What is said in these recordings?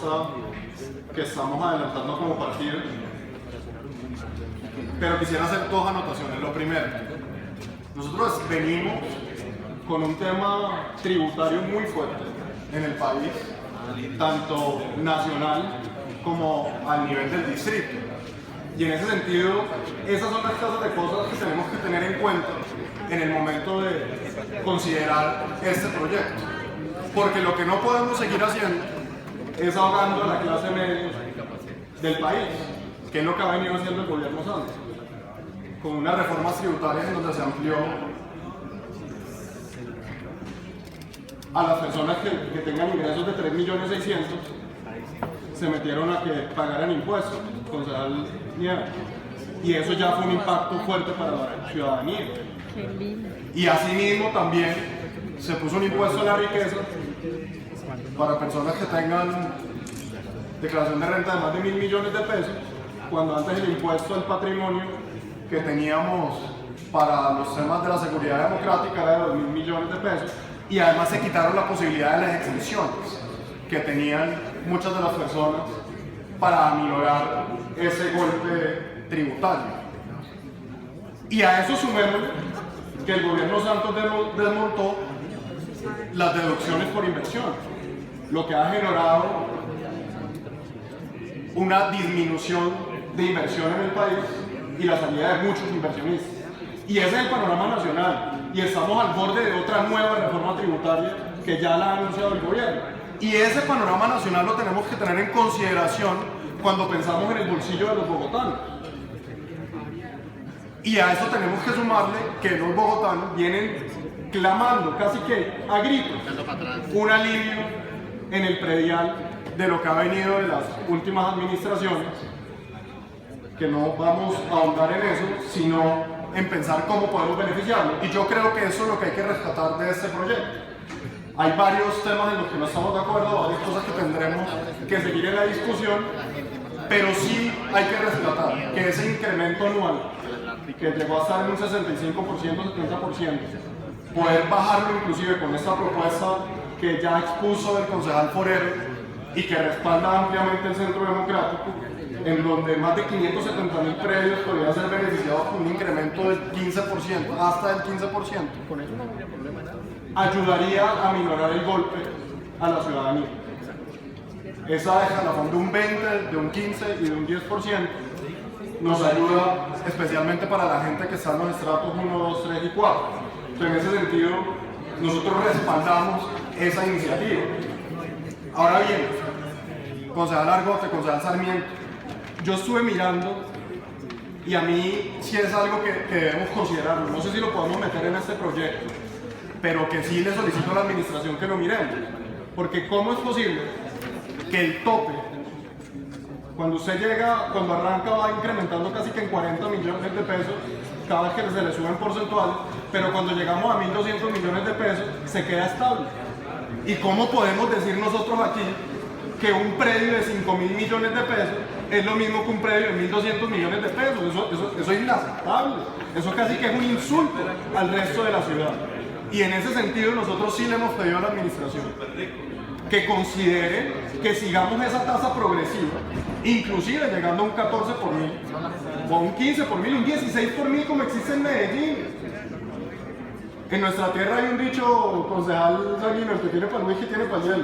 propuesta que estamos adelantando como partido, pero quisiera hacer dos anotaciones. Lo primero, nosotros venimos con un tema tributario muy fuerte en el país, tanto nacional como al nivel del distrito. Y en ese sentido, esas son las clases de cosas que tenemos que tener en cuenta en el momento de considerar este proyecto. Porque lo que no podemos seguir haciendo es ahogando a la clase media del país, que es lo que ha venido haciendo el gobierno Santos, con unas reformas tributarias en donde se amplió a las personas que tengan ingresos de 3.600.000, se metieron a que pagaran impuestos, concejal Nieva. Y eso ya fue un impacto fuerte para la ciudadanía. Y asimismo también se puso un impuesto a la riqueza para personas que tengan declaración de renta de más de 1.000 millones de pesos, cuando antes el impuesto al patrimonio que teníamos para los temas de la seguridad democrática era de 2.000 millones de pesos, y además se quitaron la posibilidad de las exenciones que tenían muchas de las personas para aminorar ese golpe tributario. Y a eso sumemos que el gobierno Santos desmontó las deducciones por inversión, lo que ha generado una disminución de inversión en el país y la salida de muchos inversionistas. Y ese es el panorama nacional, y estamos al borde de otra nueva reforma tributaria que ya la ha anunciado el gobierno. Y ese panorama nacional lo tenemos que tener en consideración cuando pensamos en el bolsillo de los bogotanos. Y a eso tenemos que sumarle que los bogotanos vienen clamando casi que a gritos un alivio en el predial de lo que ha venido de las últimas administraciones, que no vamos a ahondar en eso, sino en pensar cómo podemos beneficiarlo. Y yo creo que eso es lo que hay que rescatar de este proyecto. Hay varios temas en los que no estamos de acuerdo, varias cosas que tendremos que seguir en la discusión, pero sí hay que rescatar que ese incremento anual, que llegó a estar en un 65%, 70%, poder bajarlo inclusive con esta propuesta que ya expuso el concejal Forero y que respalda ampliamente el Centro Democrático, en donde más de 570.000 predios podrían ser beneficiados con un incremento del 15%, hasta del 15%. Con eso no habría problema nada. Ayudaría a minorar el golpe a la ciudadanía. Esa escalafón de un 20, de un 15 y de un 10% nos ayuda especialmente para la gente que está en los estratos 1, 2, 3 y 4. Entonces, en ese sentido, nosotros respaldamos esa iniciativa. Ahora bien, concejal Argote, concejal Sarmiento, yo estuve mirando y a mí sí es algo que debemos considerarlo. No sé si lo podemos meter en este proyecto, pero que sí le solicito a la administración que lo miremos. Porque ¿cómo es posible que el tope, cuando usted llega, cuando arranca, va incrementando casi que en 40 millones de pesos cada vez que se le sube en porcentual, pero cuando llegamos a 1.200 millones de pesos se queda estable? ¿Y cómo podemos decir nosotros aquí que un predio de 5.000 millones de pesos es lo mismo que un predio de 1.200 millones de pesos? Eso es inaceptable. Eso casi que es un insulto al resto de la ciudad. Y en ese sentido nosotros sí le hemos pedido a la administración que considere que sigamos esa tasa progresiva, inclusive llegando a un 14 por mil, o a un 15 por mil, un 16 por mil como existe en Medellín. En nuestra tierra hay un dicho, concejal Sanguino, el que tiene para el whisky tiene para el hielo.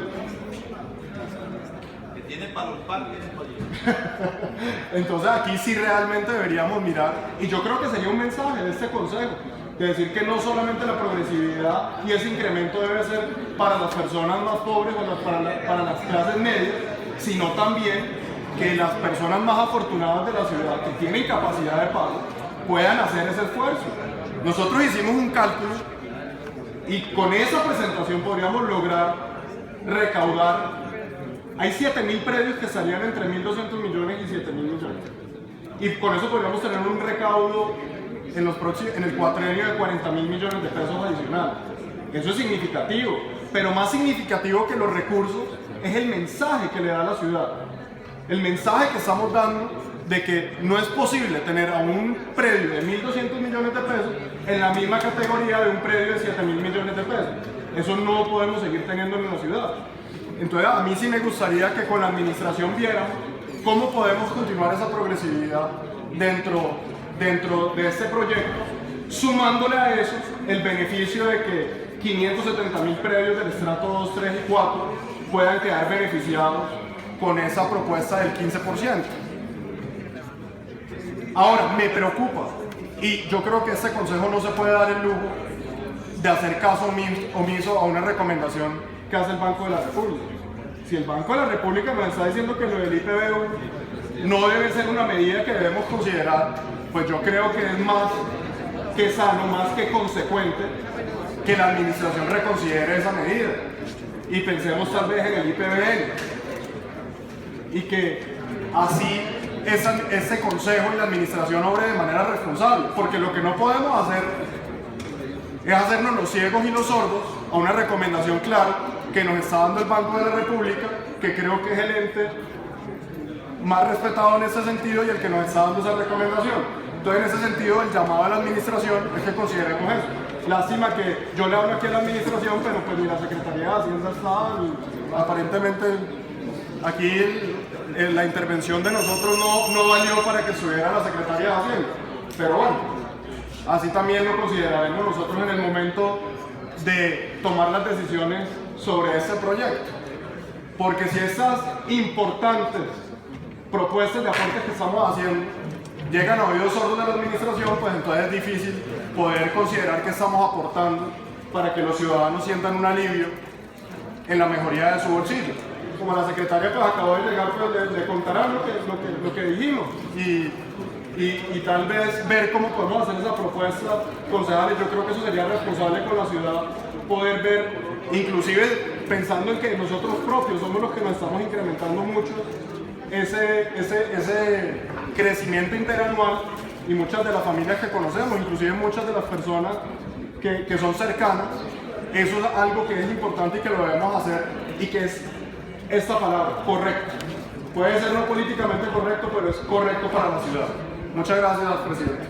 Que tiene para los parques, tiene para el hielo. Entonces aquí sí realmente deberíamos mirar, y yo creo que sería un mensaje de este consejo, de decir que no solamente la progresividad y ese incremento debe ser para las personas más pobres o para las clases medias, sino también que las personas más afortunadas de la ciudad que tienen capacidad de pago puedan hacer ese esfuerzo. Nosotros hicimos un cálculo y con esa presentación podríamos lograr recaudar. Hay 7.000 predios que estarían entre 1.200 millones y 7.000 millones. Y con eso podríamos tener un recaudo en el cuatrienio de 40.000 millones de pesos adicionales. Eso es significativo, pero más significativo que los recursos es el mensaje que le da a la ciudad. El mensaje que estamos dando de que no es posible tener a un predio de 1.200 millones de pesos en la misma categoría de un predio de 7.000 millones de pesos. Eso no podemos seguir teniendo en la ciudad. Entonces a mí sí me gustaría que con la administración viéramos cómo podemos continuar esa progresividad dentro de este proyecto, sumándole a eso el beneficio de que 570.000 predios del estrato 2, 3 y 4 puedan quedar beneficiados con esa propuesta del 15%. Ahora, me preocupa, y yo creo que este consejo no se puede dar el lujo de hacer caso omiso a una recomendación que hace el Banco de la República. Si el Banco de la República nos está diciendo que lo del IPv1 no debe ser una medida que debemos considerar, pues yo creo que es más que sano, más que consecuente que la administración reconsidere esa medida y pensemos tal vez en el IPvN y que así ese consejo y la administración obre de manera responsable, porque lo que no podemos hacer es hacernos los ciegos y los sordos a una recomendación clara que nos está dando el Banco de la República, que creo que es el ente más respetado en ese sentido y el que nos está dando esa recomendación. Entonces, en ese sentido, el llamado a la administración es que consideremos eso. Lástima que yo le hablo aquí a la administración, pero pues ni la Secretaría de Hacienda está, y aparentemente aquí la intervención de nosotros no valió para que estuviera la Secretaría de Hacienda. Pero bueno, así también lo consideraremos nosotros en el momento de tomar las decisiones sobre este proyecto. Porque si estas importantes propuestas de aportes que estamos haciendo llegan a oídos sordos de la administración, pues entonces es difícil poder considerar que estamos aportando para que los ciudadanos sientan un alivio en la mejoría de su bolsillo. Como la secretaria pues acabó de llegar, pues le contarán lo que dijimos y tal vez ver cómo podemos hacer esa propuesta, concejales. Yo creo que eso sería responsable con la ciudad, poder ver, inclusive pensando en que nosotros propios somos los que nos estamos incrementando mucho ese crecimiento interanual, y muchas de las familias que conocemos, inclusive muchas de las personas que son cercanas, eso es algo que es importante y que lo debemos hacer, y que es esta palabra, correcto. Puede ser no políticamente correcto, pero es correcto para la ciudad. Muchas gracias, presidente.